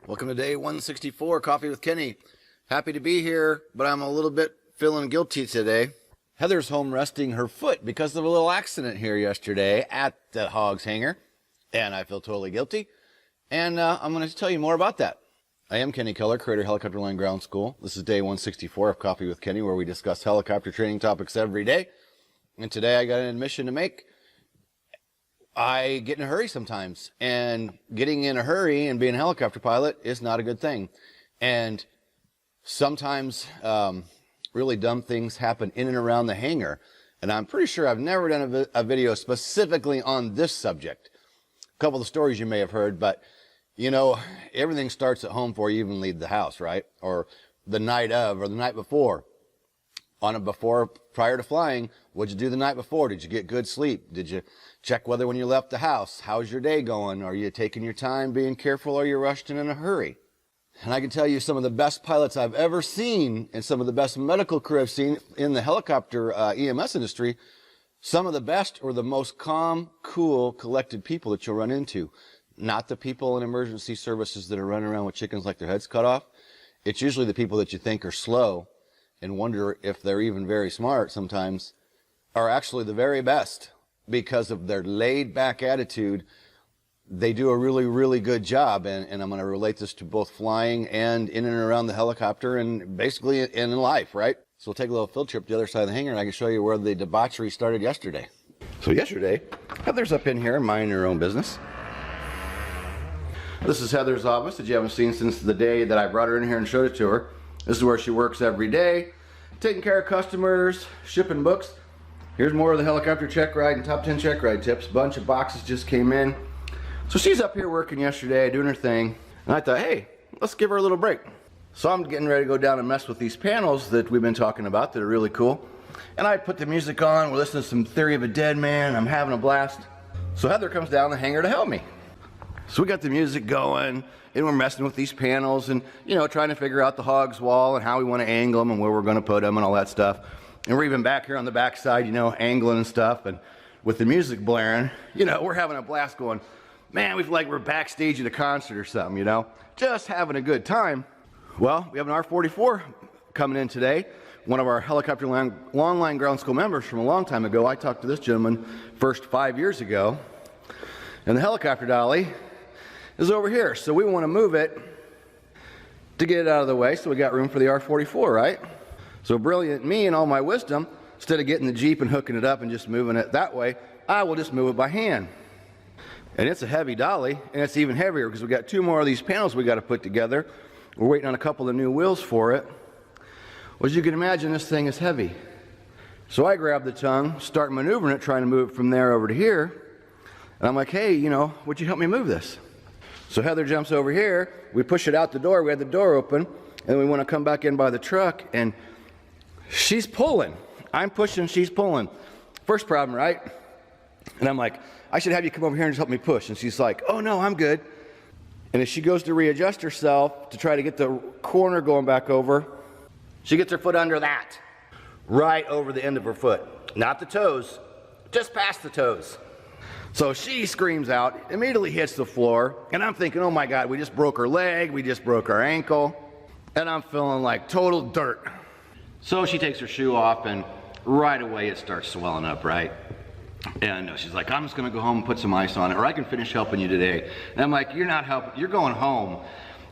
Welcome to day 164, Coffee with Kenny. Happy to be here, but I'm a little bit feeling guilty today. Heather's home resting her foot because of a little accident here yesterday at the Hogs hangar, and I feel totally guilty. And I'm going to tell you more about that. I am Kenny Keller, creator of Helicopter Dolly Ground School. This is day 164 of Coffee with Kenny, where we discuss helicopter training topics every day. And today I got an admission to make. I get in a hurry sometimes, and getting in a hurry and being a helicopter pilot is not a good thing. And sometimes really dumb things happen in and around the hangar. And I'm pretty sure I've never done a video specifically on this subject. A couple of the stories you may have heard, but you know, everything starts at home before you even leave the house, right? Or the night of, or the night before. Prior to flying, what'd you do the night before? Did you get good sleep? Did you check weather when you left the house? How's your day going? Are you taking your time, being careful, or are you rushed and in a hurry? And I can tell you some of the best pilots I've ever seen and some of the best medical crew I've seen in the helicopter EMS industry, some of the best or the most calm, cool, collected people that you'll run into. Not the people in emergency services that are running around with chickens like their heads cut off. It's usually the people that you think are slow and wonder if they're even very smart sometimes, are actually the very best because of their laid-back attitude. They do a really, really good job, and I'm going to relate this to both flying and in and around the helicopter and basically in life, right? So we'll take a little field trip to the other side of the hangar, and I can show you where the debauchery started yesterday. So yesterday, Heather's up in here minding her own business. This is Heather's office that you haven't seen since the day that I brought her in here and showed it to her. This is where she works every day, taking care of customers, shipping books. Here's more of the helicopter check ride and top 10 check ride tips. Bunch of boxes just came in. So she's up here working yesterday, doing her thing. And I thought, hey, let's give her a little break. So I'm getting ready to go down and mess with these panels that we've been talking about that are really cool. And I put the music on, we're listening to some Theory of a Dead Man, I'm having a blast. So Heather comes down the hangar to help me. So we got the music going, and we're messing with these panels and, you know, trying to figure out the Hogs wall and how we want to angle them and where we're going to put them and all that stuff. And we're even back here on the back side, you know, angling and stuff, and with the music blaring, you know, we're having a blast going, man, we feel like we're backstage at a concert or something, you know, just having a good time. Well, we have an R-44 coming in today, one of our Helicopter Long Line Ground School members from a long time ago. I talked to this gentleman first 5 years ago, and the helicopter dolly is over here, so we want to move it to get it out of the way so we got room for the R-44, right? So brilliant me and all my wisdom, instead of getting the Jeep and hooking it up and just moving it that way, I will just move it by hand. And it's a heavy dolly, and it's even heavier because we got two more of these panels we got to put together. We're waiting on a couple of new wheels for it. Well, as you can imagine, this thing is heavy. So I grab the tongue, start maneuvering it, trying to move it from there over to here. And I'm like, hey, you know, would you help me move this? So Heather jumps over here, we push it out the door, we had the door open, and we want to come back in by the truck, and she's pulling. I'm pushing, she's pulling. First problem, right? And I'm like, I should have you come over here and just help me push. And she's like, oh no, I'm good. And as she goes to readjust herself to try to get the corner going back over, she gets her foot under that. Right over the end of her foot. Not the toes, just past the toes. So she screams out, immediately hits the floor, and I'm thinking, oh my God, we just broke her leg, we just broke her ankle, and I'm feeling like total dirt. So she takes her shoe off, and right away it starts swelling up, right? And she's like, I'm just gonna go home and put some ice on it, or I can finish helping you today. And I'm like, you're not helping, you're going home.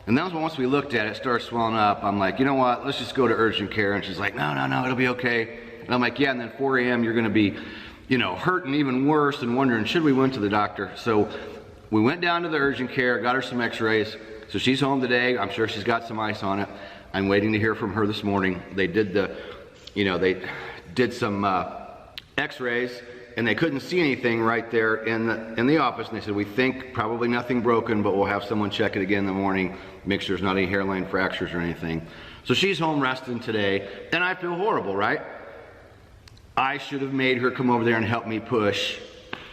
And then once we looked at it, it started swelling up. I'm like, you know what, let's just go to urgent care. And she's like, no, it'll be okay. And I'm like, yeah, and then 4 a.m. you're gonna be, you know, hurting even worse and wondering, should we went to the doctor? So we went down to the urgent care, got her some x-rays. So she's home today. I'm sure she's got some ice on it. I'm waiting to hear from her this morning. They did some x-rays, and they couldn't see anything right there in the office. And they said, we think probably nothing broken, but we'll have someone check it again in the morning, make sure there's not any hairline fractures or anything. So she's home resting today, and I feel horrible, right? I should have made her come over there and help me push,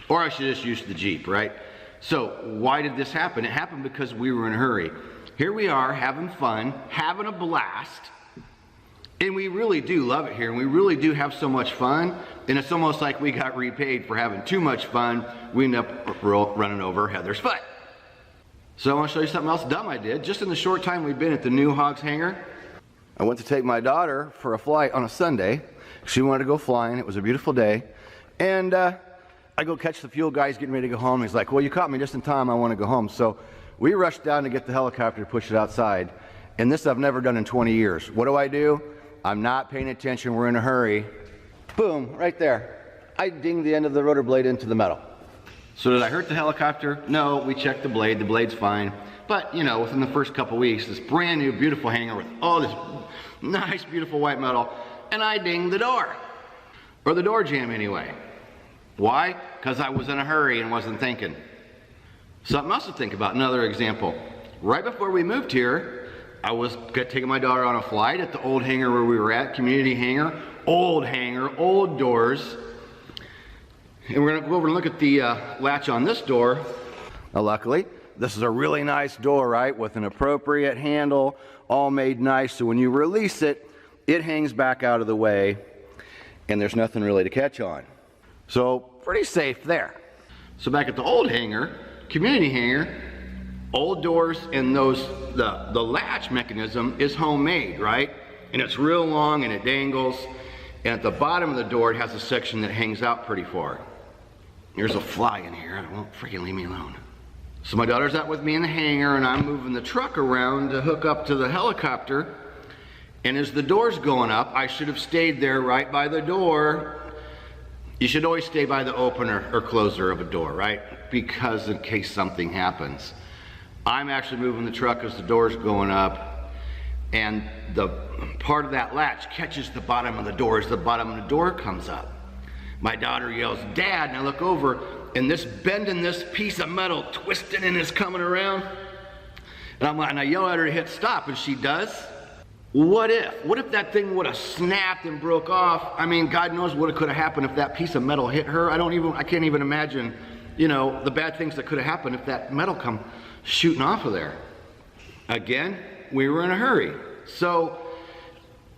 or I should have just used the Jeep, right? So why did this happen? It happened because we were in a hurry. Here we are having fun, having a blast, and we really do love it here, and we really do have so much fun, and it's almost like we got repaid for having too much fun. We end up running over Heather's foot. So I want to show you something else dumb I did. Just in the short time we've been at the new Hogs hangar, I went to take my daughter for a flight on a Sunday. She wanted to go flying. It was a beautiful day. And I go catch the fuel guys getting ready to go home. He's like, well, you caught me just in time. I want to go home. So we rushed down to get the helicopter to push it outside. And this I've never done in 20 years. What do? I'm not paying attention. We're in a hurry. Boom, right there. I dinged the end of the rotor blade into the metal. So did I hurt the helicopter? No, we checked the blade. The blade's fine. But, you know, within the first couple weeks, this brand new, beautiful hangar with all this nice, beautiful white metal, and I dinged the door. Or the door jamb anyway. Why? Because I was in a hurry and wasn't thinking. Something else to think about. Another example. Right before we moved here, I was taking my daughter on a flight at the old hangar where we were at, community hangar, old doors. And we're gonna go over and look at the latch on this door. Now luckily, this is a really nice door, right? With an appropriate handle, all made nice. So when you release it, it hangs back out of the way and there's nothing really to catch on. So pretty safe there. So back at the old hangar, community hangar, old doors and the latch mechanism is homemade, right? And it's real long and it dangles. And at the bottom of the door, it has a section that hangs out pretty far. There's a fly in here, it won't freaking leave me alone. So my daughter's out with me in the hangar and I'm moving the truck around to hook up to the helicopter. And as the door's going up, I should have stayed there right by the door. You should always stay by the opener or closer of a door, right? Because in case something happens. I'm actually moving the truck as the door's going up and the part of that latch catches the bottom of the door as the bottom of the door comes up. My daughter yells, Dad, and I look over and this bending this piece of metal twisting and is coming around. And I yell at her to hit stop and she does. What if that thing would have snapped and broke off? I mean, God knows what could have happened if that piece of metal hit her. I can't even imagine, you know, the bad things that could have happened if that metal come shooting off of there. Again, we were in a hurry. So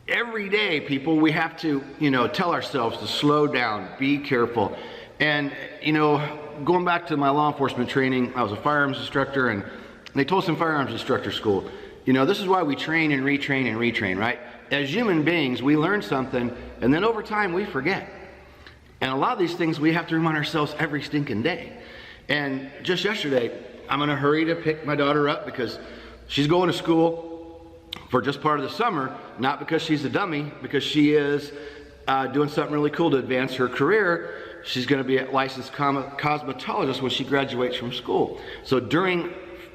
every day, people, we have to, you know, tell ourselves to slow down, be careful. And, you know, going back to my law enforcement training, I was a firearms instructor and they told us in firearms instructor school, you know, this is why we train and retrain, right? As human beings, we learn something and then over time we forget. And a lot of these things we have to remind ourselves every stinking day. And just yesterday, I'm in a hurry to pick my daughter up because she's going to school for just part of the summer, not because she's a dummy, because she is doing something really cool to advance her career. She's going to be a licensed cosmetologist when she graduates from school. So during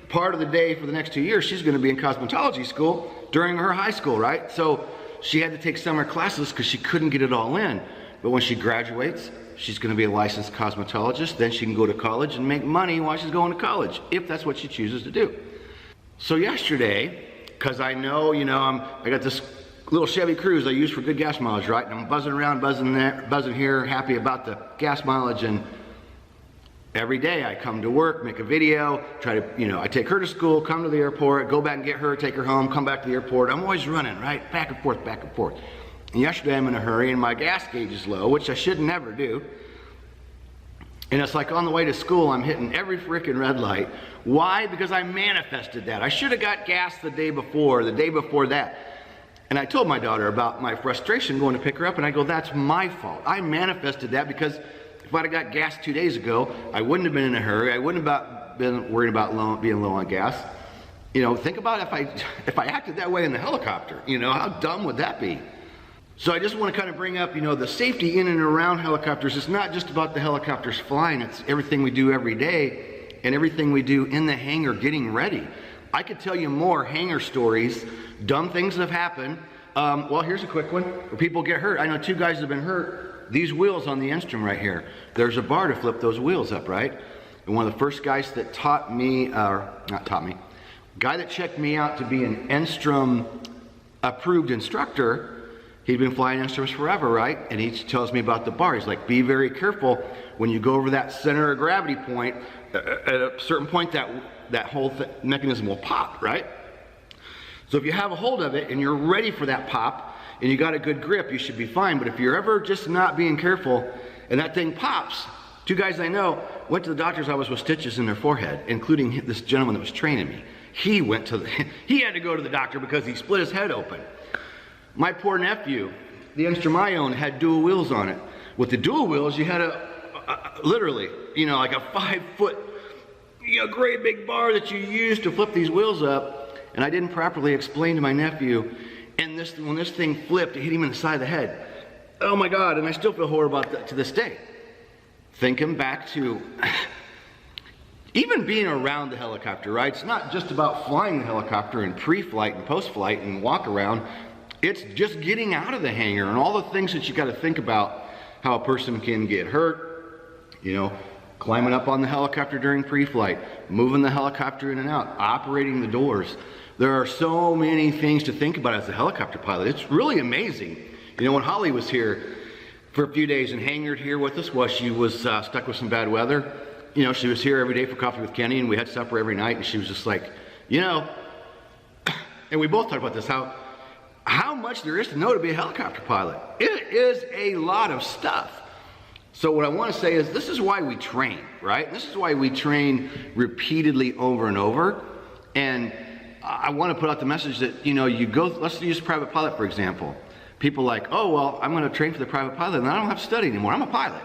part of the day for the next 2 years, she's going to be in cosmetology school during her high school, right? So she had to take summer classes because she couldn't get it all in. But when she graduates, she's going to be a licensed cosmetologist. Then she can go to college and make money while she's going to college, if that's what she chooses to do. So yesterday, because I know, you know, I got this little Chevy Cruze I use for good gas mileage, right? And I'm buzzing around, buzzing there, buzzing here, happy about the gas mileage. And every day I come to work, make a video, try to, you know, I take her to school, come to the airport, go back and get her, take her home, come back to the airport. I'm always running, right? Back and forth, back and forth. And yesterday I'm in a hurry and my gas gauge is low, which I should never do. And it's like on the way to school, I'm hitting every freaking red light. Why? Because I manifested that. I should have got gas the day before that. And I told my daughter about my frustration going to pick her up and I go, that's my fault. I manifested that because if I'd have got gas 2 days ago, I wouldn't have been in a hurry. I wouldn't have been worried about being low on gas. You know, think about if I acted that way in the helicopter, you know, how dumb would that be? So I just want to kind of bring up, you know, the safety in and around helicopters. It's not just about the helicopters flying, it's everything we do every day and everything we do in the hangar getting ready. I could tell you more hangar stories, dumb things that have happened. Well, here's a quick one where people get hurt. I know 2 guys have been hurt. These wheels on the Enstrom right here, there's a bar to flip those wheels up, right? And one of the first guys that taught me, guy that checked me out to be an Enstrom approved instructor, he'd been flying Enstroms forever, right? And he tells me about the bar. He's like, be very careful when you go over that center of gravity point. At a certain point, that whole mechanism will pop, right? So if you have a hold of it and you're ready for that pop and you got a good grip, you should be fine. But if you're ever just not being careful and that thing pops, 2 guys I know, went to the doctor's office with stitches in their forehead, including this gentleman that was training me. He had to go to the doctor because he split his head open. My poor nephew, the youngster I owned, had dual wheels on it. With the dual wheels, you had literally, like a 5-foot, great big bar that you used to flip these wheels up. And I didn't properly explain to my nephew, and when this thing flipped, it hit him in the side of the head. Oh my God, and I still feel horrible about that to this day. Thinking back to even being around the helicopter, right? It's not just about flying the helicopter and pre-flight and post-flight and walk around. It's just getting out of the hangar and all the things that you got to think about, how a person can get hurt, climbing up on the helicopter during pre-flight, moving the helicopter in and out, operating the doors. There are so many things to think about as a helicopter pilot. It's really amazing. When Holly was here for a few days and hangared here with us, she was stuck with some bad weather. She was here every day for coffee with Kenny, and we had supper every night, and she was just like, and we both talked about this, how much there is to know to be a helicopter pilot. It is a lot of stuff. So what I want to say is this is why we train, right? This is why we train repeatedly over and over. And I want to put out the message that, you go, let's use private pilot, for example. People like, oh, well, I'm going to train for the private pilot and I don't have to study anymore. I'm a pilot.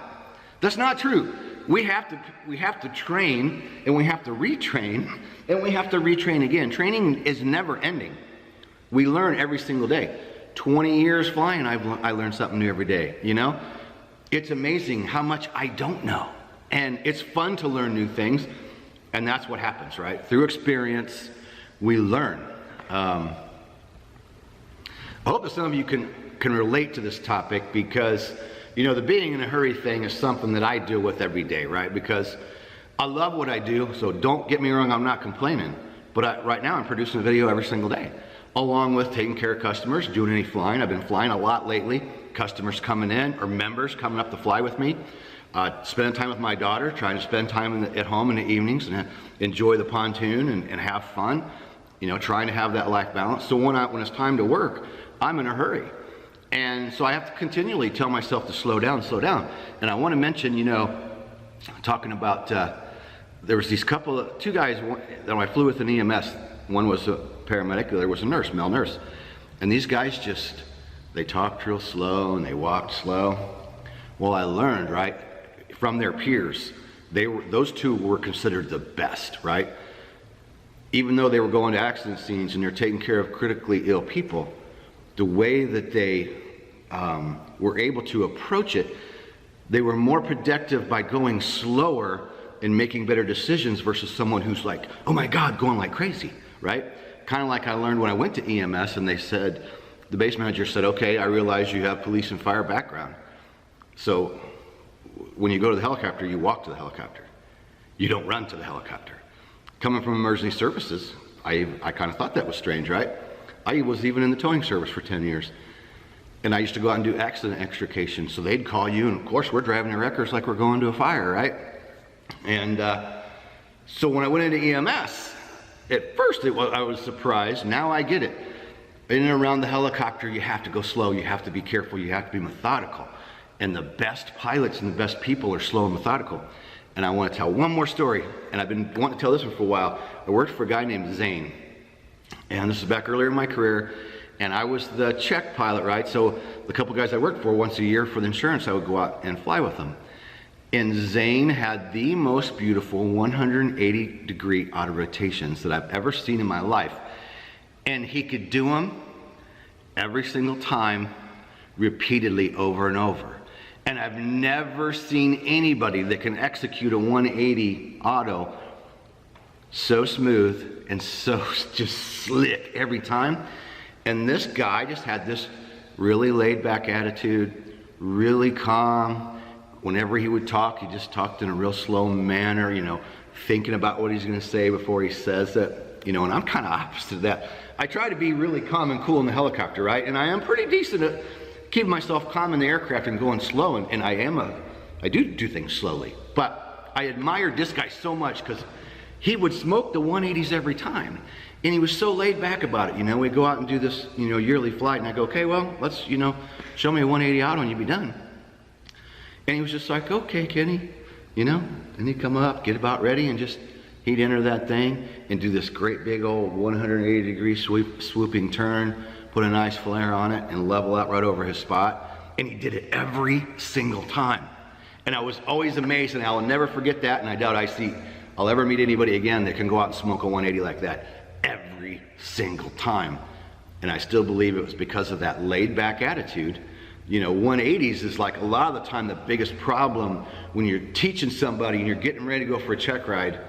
That's not true. We have to train, and we have to retrain, and we have to retrain again. Training is never ending. We learn every single day. 20 years flying, I learn something new every day, It's amazing how much I don't know. And it's fun to learn new things, and that's what happens, right? Through experience, we learn. I hope that some of you can relate to this topic because, the being in a hurry thing is something that I deal with every day, right? Because I love what I do, so don't get me wrong, I'm not complaining. But right now I'm producing a video every single day, along with taking care of customers, doing any flying. I've been flying a lot lately. Customers coming in, or members coming up to fly with me. Spending time with my daughter, trying to spend time at home in the evenings and enjoy the pontoon and have fun. Trying to have that life balance. So when it's time to work, I'm in a hurry. And so I have to continually tell myself to slow down. And I want to mention, talking about, there was two guys that I flew with in EMS. One was a paramedic, the other was a nurse, male nurse. And these guys they talked real slow and they walked slow. Well, I learned, right, from their peers, those two were considered the best, right? Even though they were going to accident scenes and they're taking care of critically ill people, the way that they were able to approach it, they were more productive by going slower and making better decisions versus someone who's like, oh my God, going like crazy, right? Kind of like I learned when I went to EMS and the base manager said, okay, I realize you have police and fire background. So when you go to the helicopter, you walk to the helicopter. You don't run to the helicopter. Coming from emergency services, I kind of thought that was strange, right? I was even in the towing service for 10 years. And I used to go out and do accident extrication. So they'd call you, and of course we're driving the wreckers like we're going to a fire, right? And so when I went into EMS, at first I was surprised. Now I get it. In and around the helicopter, you have to go slow. You have to be careful. You have to be methodical. And the best pilots and the best people are slow and methodical. And I want to tell one more story. And I've been wanting to tell this one for a while. I worked for a guy named Zane. And this is back earlier in my career. And I was the check pilot, right? So the couple guys I worked for, once a year for the insurance, I would go out and fly with them. And Zane had the most beautiful 180-degree auto rotations that I've ever seen in my life. And he could do them every single time, repeatedly, over and over. And I've never seen anybody that can execute a 180 auto so smooth and so just slick every time. And this guy just had this really laid-back attitude, really calm. Whenever he would talk, he just talked in a real slow manner, you know, thinking about what he's going to say before he says it, you know, and I'm kind of opposite of that. I try to be really calm and cool in the helicopter, right? And I am pretty decent at keeping myself calm in the aircraft and going slow, and I do things slowly. But I admired this guy so much because he would smoke the 180s every time. And he was so laid back about it, you know. We'd go out and do this, you know, yearly flight, and I go, okay, well, let's, you know, show me a 180 auto and you'd be done. And he was just like, okay, Kenny, you know, then he'd come up, get about ready, and just, he'd enter that thing and do this great big old 180-degree swooping turn, put a nice flare on it, and level out right over his spot. And he did it every single time. And I was always amazed, and I will never forget that, and I doubt I'll ever meet anybody again that can go out and smoke a 180 like that every single time. And I still believe it was because of that laid-back attitude. You know, 180s is like a lot of the time the biggest problem when you're teaching somebody and you're getting ready to go for a check ride.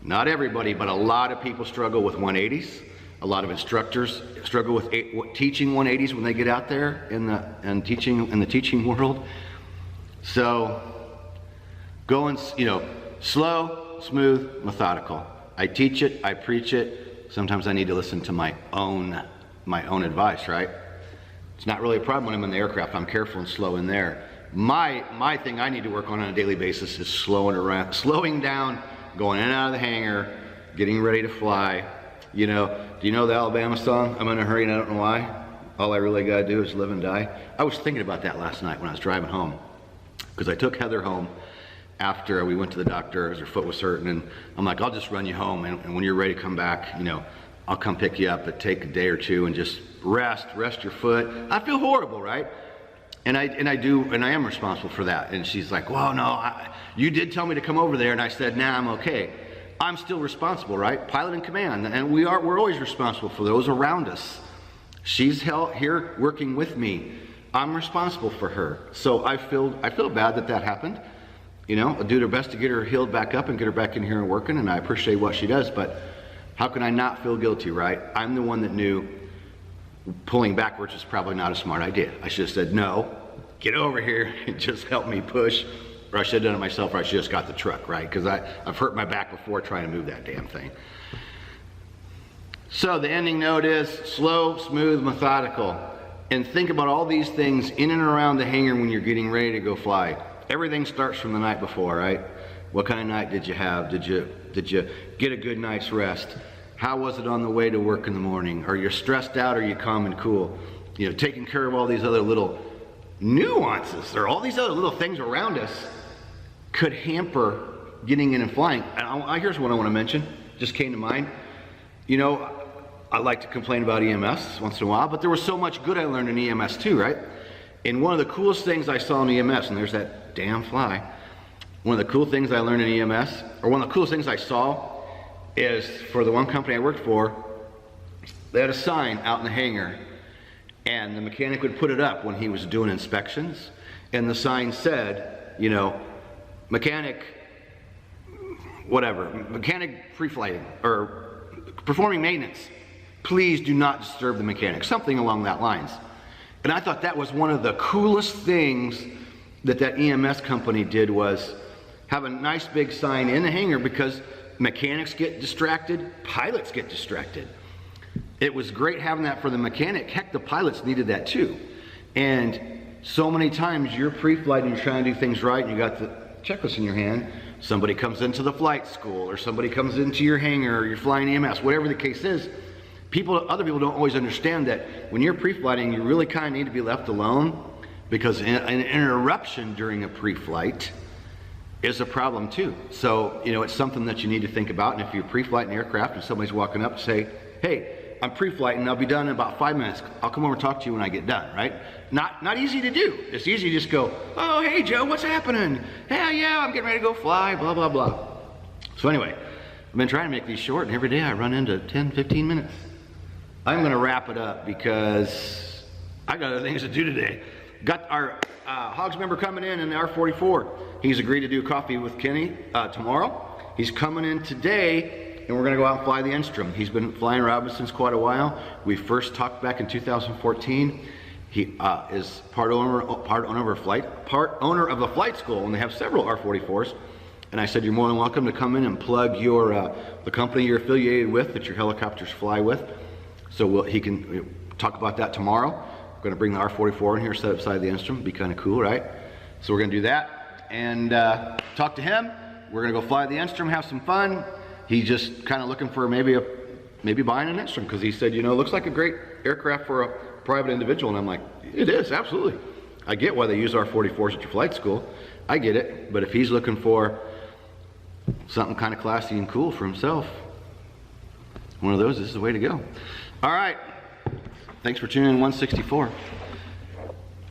Not everybody, but a lot of people struggle with 180s. A lot of instructors struggle with teaching 180s when they get out there in the teaching world. So going, you know, slow, smooth, methodical. I teach it, I preach it. Sometimes I need to listen to my own advice, right? It's not really a problem when I'm in the aircraft. I'm careful and slow in there. My thing I need to work on a daily basis is slowing down, going in and out of the hangar, getting ready to fly. You know, do you know the Alabama song? I'm in a hurry and I don't know why. All I really gotta do is live and die. I was thinking about that last night when I was driving home, because I took Heather home after we went to the doctor as her foot was hurting, and I'm like, I'll just run you home, and when you're ready to come back, you know, I'll come pick you up, but take a day or two and just rest your foot. I feel horrible, right? And I am responsible for that. And she's like, well, no, you did tell me to come over there, and I said, nah, I'm okay. I'm still responsible, right? Pilot in command, and we're always responsible for those around us. She's here working with me. I'm responsible for her. So I feel bad that happened. You know, I'll do their best to get her healed back up and get her back in here and working, and I appreciate what she does, but how can I not feel guilty, right? I'm the one that knew pulling backwards is probably not a smart idea. I should have said, no, get over here and just help me push, or I should have done it myself, or I should have just got the truck, right? Because I've hurt my back before trying to move that damn thing. So the ending note is slow, smooth, methodical. And think about all these things in and around the hangar when you're getting ready to go fly. Everything starts from the night before, right? What kind of night did you have? Did you get a good night's rest? How was it on the way to work in the morning? Are you stressed out, or are you calm and cool? You know, taking care of all these other little nuances, or all these other little things around us could hamper getting in and flying. And here's what I want to mention, just came to mind. You know, I like to complain about EMS once in a while, but there was so much good I learned in EMS too, right? And one of the coolest things I saw in EMS, and there's that damn fly, one of the cool things I learned in EMS, or one of the coolest things I saw, is for the one company I worked for, they had a sign out in the hangar, and the mechanic would put it up when he was doing inspections, and the sign said, you know, mechanic, whatever, mechanic preflighting, or performing maintenance, please do not disturb the mechanic, something along that lines. And I thought that was one of the coolest things that EMS company did, was have a nice big sign in the hangar, because mechanics get distracted, pilots get distracted. It was great having that for the mechanic. Heck, the pilots needed that too. And so many times you're pre-flight and you're trying to do things right, and you got the checklist in your hand. Somebody comes into the flight school, or somebody comes into your hangar, or you're flying EMS, whatever the case is. Other people don't always understand that when you're pre-flighting, you really kind of need to be left alone, because an interruption during a pre-flight is a problem too. So, you know, it's something that you need to think about. And if you're pre-flighting aircraft and somebody's walking up and say, hey, I'm pre-flighting, I'll be done in about 5 minutes. I'll come over and talk to you when I get done, right? Not easy to do. It's easy to just go, oh, hey, Joe, what's happening? Hey, yeah, I'm getting ready to go fly, blah, blah, blah. So anyway, I've been trying to make these short, and every day I run into 10, 15 minutes. I'm gonna wrap it up because I got other things to do today. Got our Hogs Number coming in the R44. He's agreed to do coffee with Kenny tomorrow. He's coming in today, and we're gonna go out and fly the Enstrom. He's been flying Robinsons quite a while. We first talked back in 2014. He is part owner of the flight school, and they have several R44s. And I said, you're more than welcome to come in and plug your the company you're affiliated with, that your helicopters fly with. So he can talk about that tomorrow. We're going to bring the R44 in here, set up beside the Enstrom. Be kind of cool, right? So we're going to do that and talk to him. We're going to go fly the Enstrom, have some fun. He's just kind of looking for maybe buying an Enstrom, because he said, you know, it looks like a great aircraft for a private individual. And I'm like, it is, absolutely. I get why they use R44s at your flight school. I get it, but if he's looking for something kind of classy and cool for himself, one of those is the way to go. All right, thanks for tuning in 164.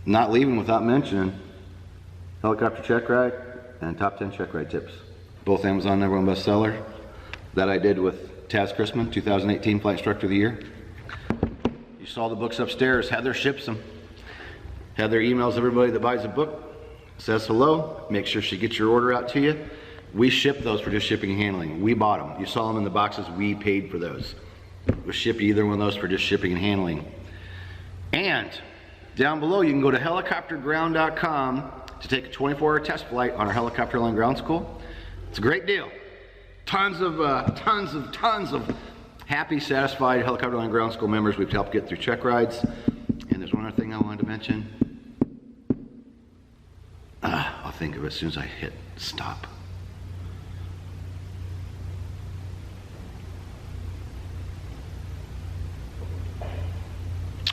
Not leaving without mentioning Helicopter Check Ride and Top 10 Check Ride Tips. Both Amazon #1 bestseller that I did with Taz Chrisman, 2018 Flight Instructor of the Year. You saw the books upstairs. Heather ships them. Heather emails everybody that buys a book, says hello, make sure she gets your order out to you. We ship those for just shipping and handling. We bought them. You saw them in the boxes. We paid for those. We'll ship you either one of those for just shipping and handling. And down below, you can go to helicopterground.com to take a 24-hour test flight on our Helicopter Line Ground School. It's a great deal. Tons of happy, satisfied Helicopter Line Ground School members we've helped get through check rides. And there's one other thing I wanted to mention. I'll think of it as soon as I hit stop.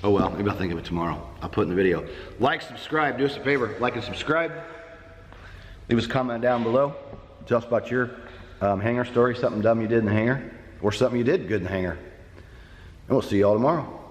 Oh well, maybe I'll think of it tomorrow. I'll put it in the video. Like, subscribe, do us a favor, like and subscribe. Leave us a comment down below. Tell us about your hangar story, something dumb you did in the hangar, or something you did good in the hangar. And we'll see you all tomorrow.